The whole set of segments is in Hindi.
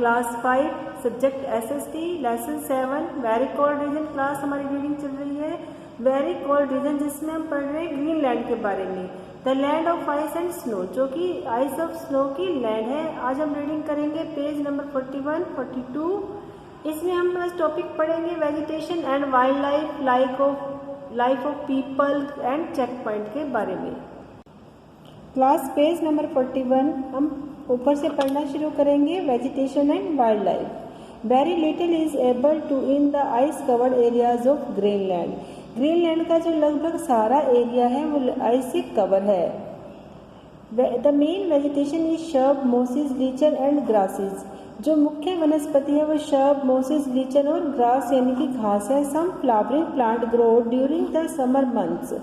Class 5 subject SST lesson 7 very cold region class हमारी रीडिंग चल रही है। वेरी कोल्ड रीजन जिसमें हम पढ़ रहे हैं ग्रीनलैंड के बारे में। The land of ice and snow जो कि आइस ऑफ स्नो की लैंड है। आज हम रीडिंग करेंगे पेज नंबर 41, 42। इसमें हम आज टॉपिक पढ़ेंगे vegetation and wild life of people and check point के बारे में। क्लास पेज नंबर 41 हम ऊपर से पढ़ना शुरू करेंगे। Vegetation and wild life. Very little is able to in the ice covered areas of Greenland. Greenland का जो लगभग सारा एरिया है वो आइस से कवर है। The main vegetation is shrub, mosses, lichen and grasses. जो मुख्य वनस्पति है वो शर्ब, मोसिस, लीचन और ग्रास यानी कि घास है। Some flowering plant grow during the summer months.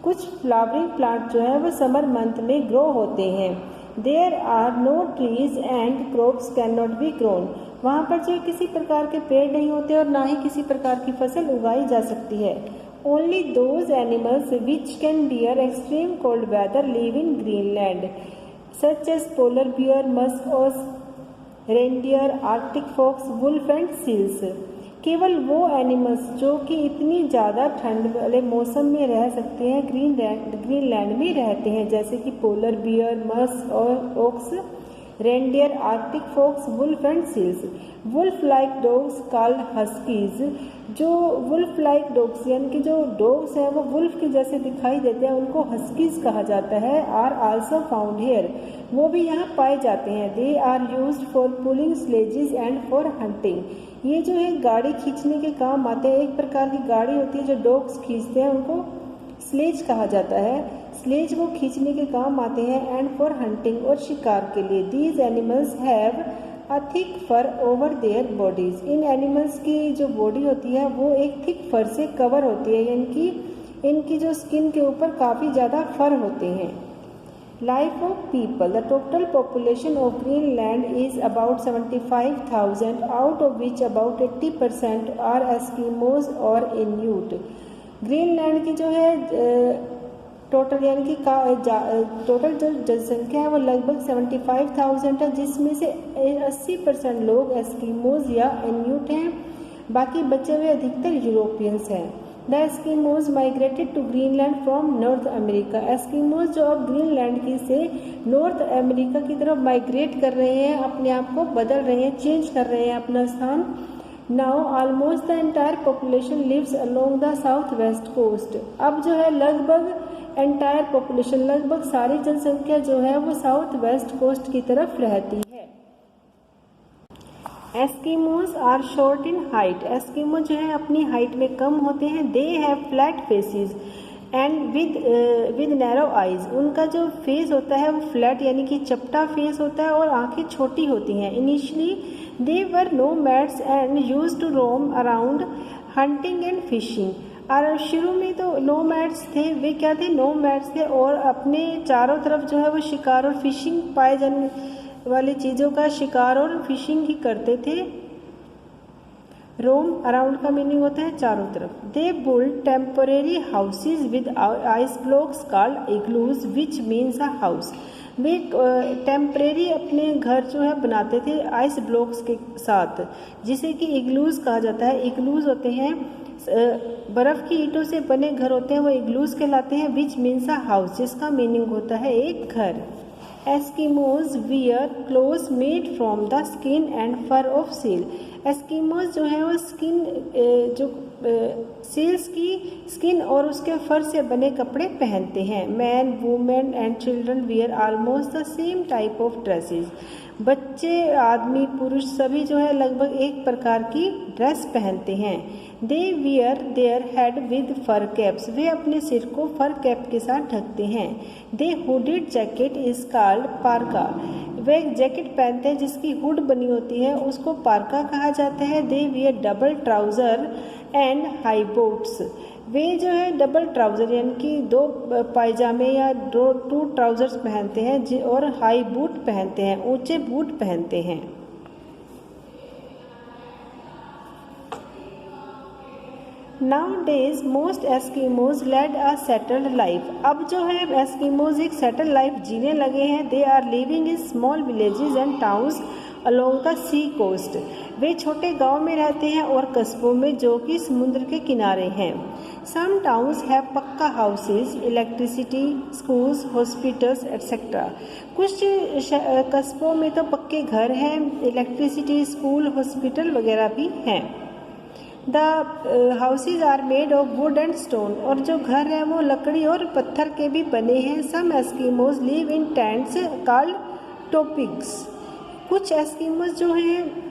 कुछ फ्लावरिंग प्लांट जो है वो समर मंथ में ग्रो होते हैं। There are no trees and crops can not be grown. वहाँ पर जो किसी प्रकार के पेड़ नहीं होते और ना ही किसी प्रकार की फसल उगाई जा सकती है। Only those animals which can bear extreme cold weather live in Greenland such as polar bear, musk ox, reindeer, arctic fox, wolf and seals. केवल वो एनिमल्स जो कि इतनी ज़्यादा ठंड वाले मौसम में रह सकते हैं ग्रीनलैंड में रहते हैं, जैसे कि पोलर बियर, मस्क और ox, reindeer, arctic fox, wolf and seals. Wolf like dogs called huskies. जो वुल्फ लाइक डॉग्स यानी कि जो डॉग्स हैं वो वुल्फ के जैसे दिखाई देते हैं, उनको हस्कीज कहा जाता है। Are also found here. वो भी यहाँ पाए जाते हैं। They are used for pulling sledges and for hunting. ये जो है गाड़ी खींचने के काम आते हैं। एक प्रकार की गाड़ी होती है जो डॉग्स खींचते हैं, उनको स्लेज कहा जाता है। स्लेज वो खींचने के काम आते हैं। एंड फॉर हंटिंग और शिकार के लिए। These animals have a thick fur over their bodies. इन एनिमल्स की जो बॉडी होती है वो एक थिक फर से कवर होती है, यानी कि इनकी जो स्किन के ऊपर काफ़ी ज़्यादा फर होते हैं। Life of people. The total population of Greenland is about 75,000 out of which about 80% are Eskimos और इन्यूट। ग्रीनलैंड की जो है टोटल यानी कि टोटल जो जनसंख्या है वो लगभग 75,000 है, जिसमें से 80% लोग एस्किमोज या इन्यूट हैं। बाकी बचे हुए अधिकतर यूरोपियंस हैं। The Eskimos migrated to Greenland from North America. Eskimos जो अब ग्रीनलैंड की से नॉर्थ अमेरिका की तरफ माइग्रेट कर रहे हैं, अपने आप को बदल रहे हैं, चेंज कर रहे हैं अपना स्थान। Now almost the entire population lives along the south west coast. अब जो है लगभग एंटायर पॉपुलेशन लगभग सारी जनसंख्या जो है वो साउथ वेस्ट कोस्ट की तरफ रहती है। Eskimos are short in height. Eskimo जो है अपनी हाइट में कम होते हैं। They have flat faces and with narrow eyes. उनका जो फेस होता है वो फ्लैट यानी कि चपटा फेस होता है और आंखें छोटी होती हैं। Initially they were nomads and used to roam around hunting and fishing. और शुरू में तो नोमैड्स थे। वे क्या थे? नोमैड्स थे और अपने चारों तरफ जो है वो शिकार और फिशिंग पाए जाने वाली चीज़ों का शिकार और फिशिंग ही करते थे। रोम अराउंड का मीनिंग होता है चारों तरफ। They build temporary houses with ice blocks called igloos which means a house. वे टेम्परेरी अपने घर जो है बनाते थे आइस ब्लॉक्स के साथ, जिसे कि इग्लूज कहा जाता है। इग्लूज होते हैं बर्फ़ की ईंटों से बने घर होते हैं, वो इग्लूज कहलाते हैं। विच मीन्स अ हाउस, जिसका मीनिंग होता है एक घर। Eskimos wear cloth made from the skin and fur of seal. Eskimos जो है वो सील्स की स्किन और उसके फर से बने कपड़े पहनते हैं। Man, women and children wear almost the same type of dresses. बच्चे, आदमी, पुरुष सभी जो है लगभग एक प्रकार की ड्रेस पहनते हैं। They wear their head with fur caps. वे अपने सिर को फर कैप के साथ ढकते हैं। The hooded jacket is called parka. वे एक जैकेट पहनते हैं जिसकी हुड बनी होती है, उसको पार्का कहा जाता है। They wear double trouser and high boots. वे जो है डबल ट्राउज़र यानी कि दो पायजामे या टू ट्राउज़र्स पहनते हैं और हाई बूट पहनते हैं, ऊंचे बूट पहनते हैं। Nowadays most Eskimos led a settled life. अब जो है एस्किमोज एक सेटल लाइफ जीने लगे हैं। They are living in small villages and towns along the sea coast. वे छोटे गांव में रहते हैं और कस्बों में जो कि समुद्र के किनारे हैं। सम टाउन्स हैव पक्का houses, electricity, schools, hospitals etcetera. कुछ कस्बों में तो पक्के घर हैं, इलेक्ट्रिसिटी, स्कूल, हॉस्पिटल वगैरह भी हैं। The houses are made of wood and stone. और जो घर हैं वो लकड़ी और पत्थर के भी बने हैं। Some Eskimos live in tents called tupiks. कुछ एस्किमोज जो हैं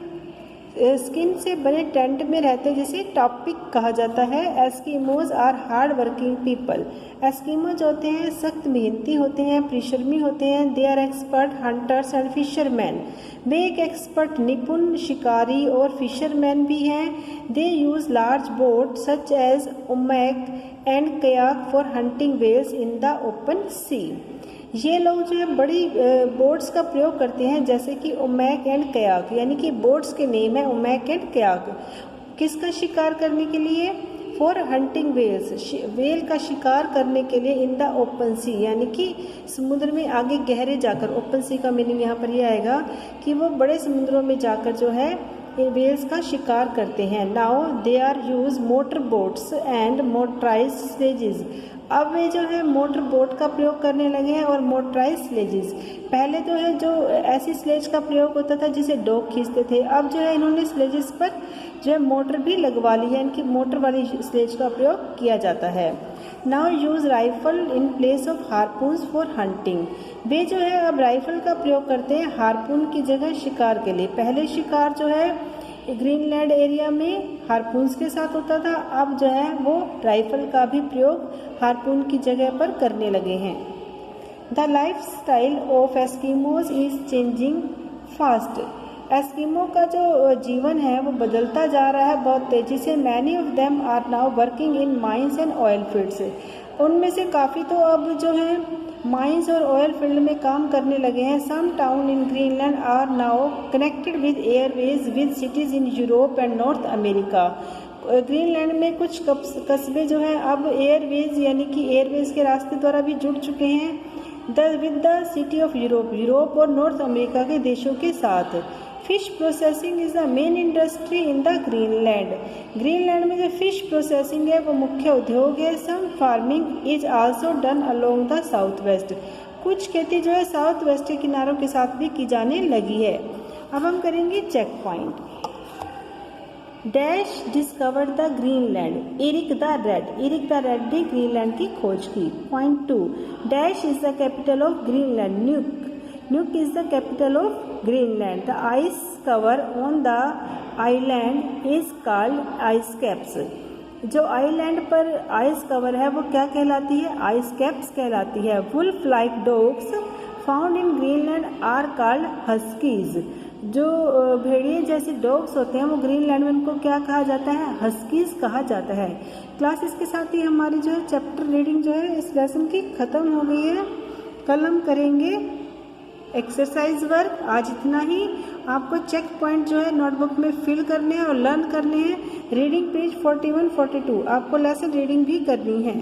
स्किन से बने टेंट में रहते हैं, जिसे टॉपिक कहा जाता है। Eskimos are hard working people. Eskimos होते हैं सख्त मेहनती होते हैं, परिश्रमी होते हैं। They are expert hunters and fisherman. वे एक एक्सपर्ट निपुण शिकारी और फिशरमैन भी हैं। They use large boat such as umiak and kayak for hunting whales in the open sea. ये लोग जो है बड़ी बोट्स का प्रयोग करते हैं, जैसे कि ओमैक एंड कयाक, यानी कि बोट्स के नेम है ओमैक एंड कयाक। किसका शिकार करने के लिए? फॉर हंटिंग व्हेल्स, व्हेल का शिकार करने के लिए। इन द ओपन सी, यानी कि समुद्र में आगे गहरे जाकर। ओपन सी का मीनिंग यहाँ पर यह आएगा कि वो बड़े समुद्रों में जाकर जो है व्हेल्स का शिकार करते हैं। Now they are use motor boats and motorise sledges. अब वे जो है मोटर बोट का प्रयोग करने लगे हैं और मोटराइज स्लेजेस। पहले तो है जो ऐसी स्लेज का प्रयोग होता था जिसे डॉग खींचते थे, अब जो है इन्होंने स्लेजेस पर जो है मोटर भी लगवा ली है। इनकी मोटर वाली स्लेज का प्रयोग किया जाता है। Now use rifle in place of harpoons for hunting. वे जो है अब राइफल का प्रयोग करते हैं हारपून की जगह शिकार के लिए। पहले शिकार जो है ग्रीनलैंड एरिया में हारपून्स के साथ होता था, अब जो है वो राइफल का भी प्रयोग हारपून की जगह पर करने लगे हैं। The life style of Eskimos is changing fast. Eskimo का जो जीवन है वो बदलता जा रहा है बहुत तेजी से। Many of them are now working in mines and oil fields. उनमें से काफ़ी तो अब जो है माइंस और ऑयल फील्ड में काम करने लगे हैं। Some town in Greenland are now connected with airways with cities in Europe and North America. Greenland में कुछ कस्बे जो हैं अब एयरवेज यानी कि एयरवेज के रास्ते द्वारा भी जुड़ चुके हैं with the city of Europe और नॉर्थ अमेरिका के देशों के साथ। Fish processing is the main industry in the Greenland. Greenland में जो फिश प्रोसेसिंग है वो मुख्य उद्योग है। Some farming is also done along the south west. कुछ खेती जो है साउथ वेस्ट के किनारों के साथ भी की जाने लगी है। अब हम करेंगे check point. Dash discovered the Greenland. Erik the Red ने ग्रीनलैंड की खोज की। Point 2, dash is the capital of Greenland. Nuuk is the capital of Greenland. The ice cover on the island is called ice caps. जो आइलैंड पर आइस कवर है वो क्या कहलाती है? आइस कैप्स कहलाती है। Wolf like dogs found in Greenland are called huskies. जो भेड़िए जैसे डॉग्स होते हैं वो ग्रीनलैंड में उनको क्या कहा जाता है? हस्कीज कहा जाता है। क्लास इसके साथ ही हमारी जो है चैप्टर रीडिंग जो है इस लेसन की ख़त्म हो गई है। कल हम करेंगे एक्सरसाइज वर्क। आज इतना ही। आपको चेक पॉइंट जो है नोटबुक में फिल करने हैं और लर्न करने हैं। रीडिंग पेज 41-42 आपको लेसन रीडिंग भी करनी है।